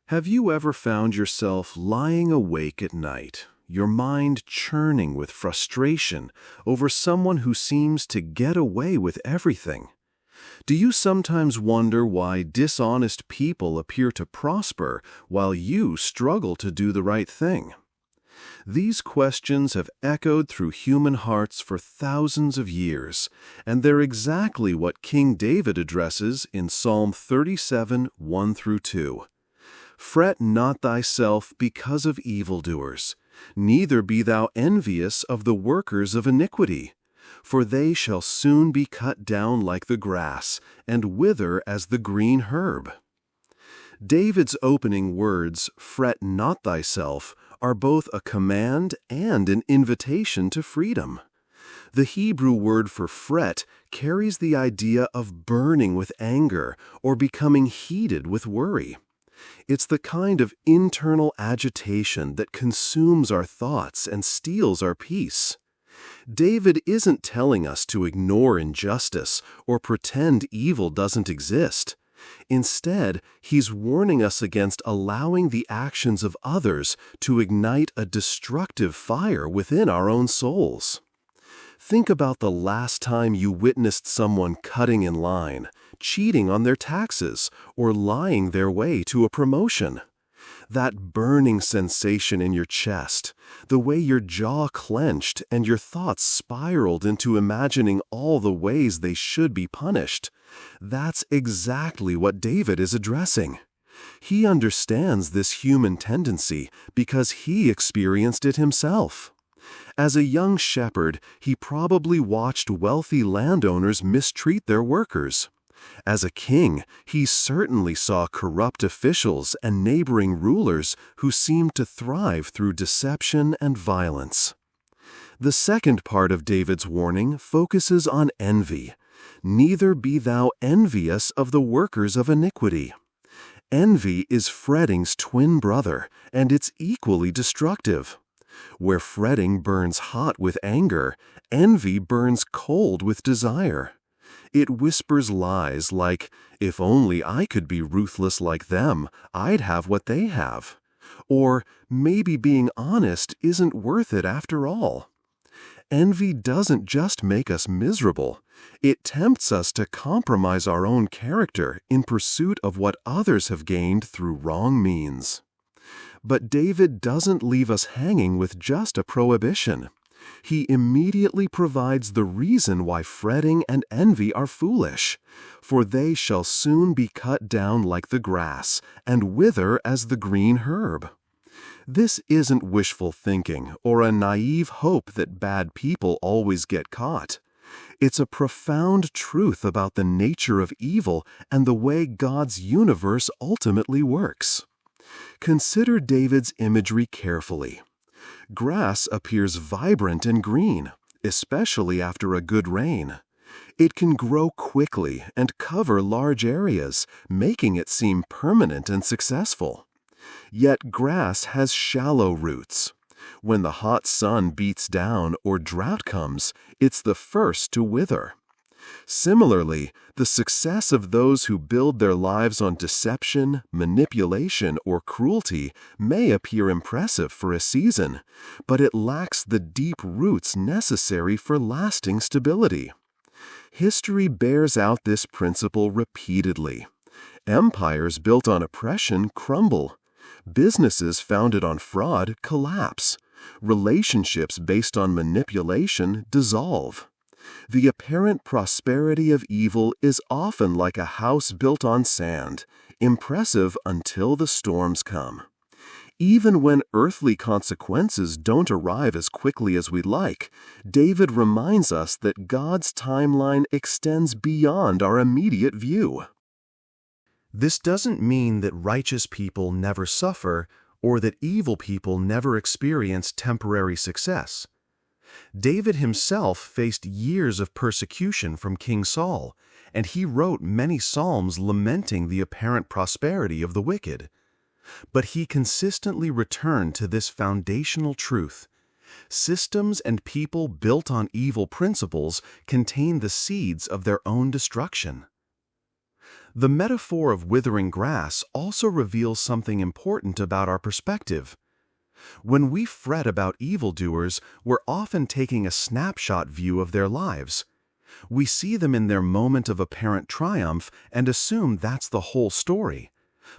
Have you ever found yourself lying awake at night, your mind churning with frustration over someone who seems to get away with everything? Do you sometimes wonder why dishonest people appear to prosper while you struggle to do the right thing? These questions have echoed through human hearts for thousands of years, and they're exactly what King David addresses in Psalm 37, 1 through 2. Fret not thyself because of evildoers, neither be thou envious of the workers of iniquity, for they shall soon be cut down like the grass, and wither as the green herb. David's opening words, "Fret not thyself," are both a command and an invitation to freedom. The Hebrew word for fret carries the idea of burning with anger or becoming heated with worry. It's the kind of internal agitation that consumes our thoughts and steals our peace. David isn't telling us to ignore injustice or pretend evil doesn't exist. Instead, he's warning us against allowing the actions of others to ignite a destructive fire within our own souls. Think about the last time you witnessed someone cutting in line, cheating on their taxes, or lying their way to a promotion. That burning sensation in your chest, the way your jaw clenched and your thoughts spiraled into imagining all the ways they should be punished, that's exactly what David is addressing. He understands this human tendency because he experienced it himself. As a young shepherd, he probably watched wealthy landowners mistreat their workers. As a king, he certainly saw corrupt officials and neighboring rulers who seemed to thrive through deception and violence. The second part of David's warning focuses on envy. Neither be thou envious of the workers of iniquity. Envy is fretting's twin brother, and it's equally destructive. Where fretting burns hot with anger, envy burns cold with desire. It whispers lies like, "If only I could be ruthless like them, I'd have what they have." Or, "Maybe being honest isn't worth it after all." Envy doesn't just make us miserable. It tempts us to compromise our own character in pursuit of what others have gained through wrong means. But David doesn't leave us hanging with just a prohibition. He immediately provides the reason why fretting and envy are foolish. For they shall soon be cut down like the grass, and wither as the green herb. This isn't wishful thinking or a naive hope that bad people always get caught. It's a profound truth about the nature of evil and the way God's universe ultimately works. Consider David's imagery carefully. Grass appears vibrant and green, especially after a good rain. It can grow quickly and cover large areas, making it seem permanent and successful. Yet grass has shallow roots. When the hot sun beats down or drought comes, it's the first to wither. Similarly, the success of those who build their lives on deception, manipulation, or cruelty may appear impressive for a season, but it lacks the deep roots necessary for lasting stability. History bears out this principle repeatedly. Empires built on oppression crumble. Businesses founded on fraud collapse. Relationships based on manipulation dissolve. The apparent prosperity of evil is often like a house built on sand, impressive until the storms come. Even when earthly consequences don't arrive as quickly as we'd like, David reminds us that God's timeline extends beyond our immediate view. This doesn't mean that righteous people never suffer or that evil people never experience temporary success. David himself faced years of persecution from King Saul, and he wrote many psalms lamenting the apparent prosperity of the wicked. But he consistently returned to this foundational truth. Systems and people built on evil principles contain the seeds of their own destruction. The metaphor of withering grass also reveals something important about our perspective. When we fret about evildoers, we're often taking a snapshot view of their lives. We see them in their moment of apparent triumph and assume that's the whole story.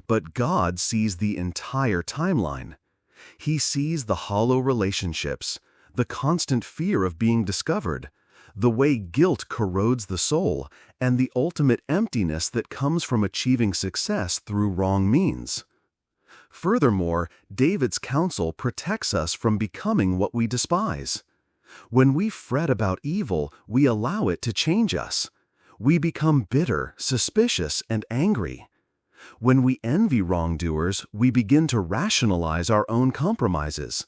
But God sees the entire timeline. He sees the hollow relationships, the constant fear of being discovered, the way guilt corrodes the soul, and the ultimate emptiness that comes from achieving success through wrong means. Furthermore, David's counsel protects us from becoming what we despise. When we fret about evil, we allow it to change us. We become bitter, suspicious, and angry. When we envy wrongdoers, we begin to rationalize our own compromises.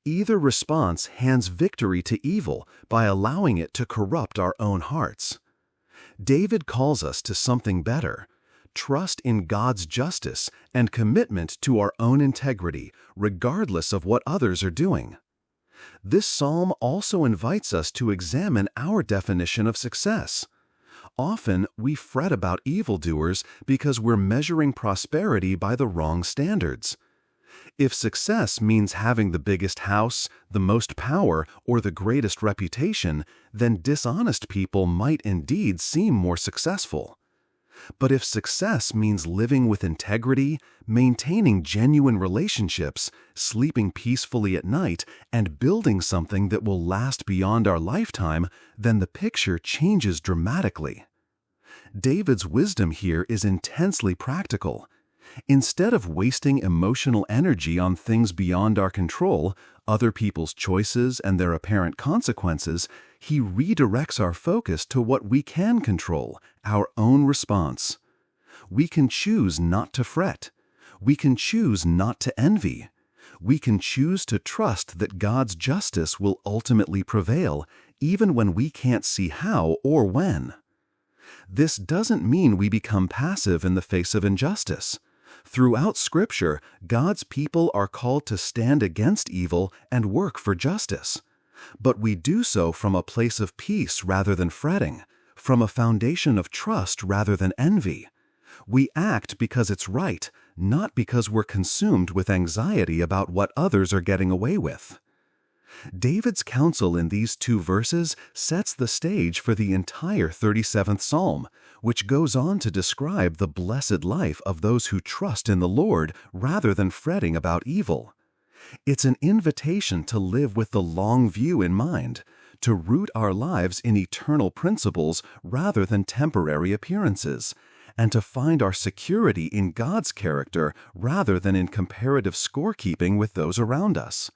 Either response hands victory to evil by allowing it to corrupt our own hearts. David calls us to something better: trust in God's justice and commitment to our own integrity, regardless of what others are doing. This psalm also invites us to examine our definition of success. Often, we fret about evildoers because we're measuring prosperity by the wrong standards. If success means having the biggest house, the most power, or the greatest reputation, then dishonest people might indeed seem more successful. But if success means living with integrity, maintaining genuine relationships, sleeping peacefully at night, and building something that will last beyond our lifetime, then the picture changes dramatically. David's wisdom here is intensely practical. Instead of wasting emotional energy on things beyond our control, other people's choices and their apparent consequences, he redirects our focus to what we can control, our own response. We can choose not to fret. We can choose not to envy. We can choose to trust that God's justice will ultimately prevail, even when we can't see how or when. This doesn't mean we become passive in the face of injustice. Throughout Scripture, God's people are called to stand against evil and work for justice. But we do so from a place of peace rather than fretting, from a foundation of trust rather than envy. We act because it's right, not because we're consumed with anxiety about what others are getting away with. David's counsel in these two verses sets the stage for the entire 37th Psalm, which goes on to describe the blessed life of those who trust in the Lord rather than fretting about evil. It's an invitation to live with the long view in mind, to root our lives in eternal principles rather than temporary appearances, and to find our security in God's character rather than in comparative scorekeeping with those around us.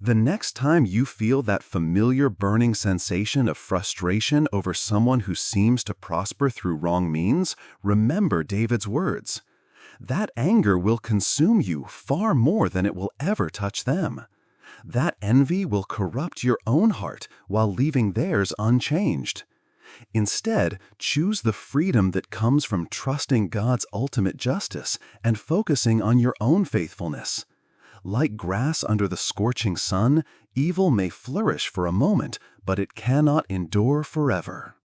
The next time you feel that familiar burning sensation of frustration over someone who seems to prosper through wrong means, remember David's words. That anger will consume you far more than it will ever touch them. That envy will corrupt your own heart while leaving theirs unchanged. Instead, choose the freedom that comes from trusting God's ultimate justice and focusing on your own faithfulness. Like grass under the scorching sun, evil may flourish for a moment, but it cannot endure forever.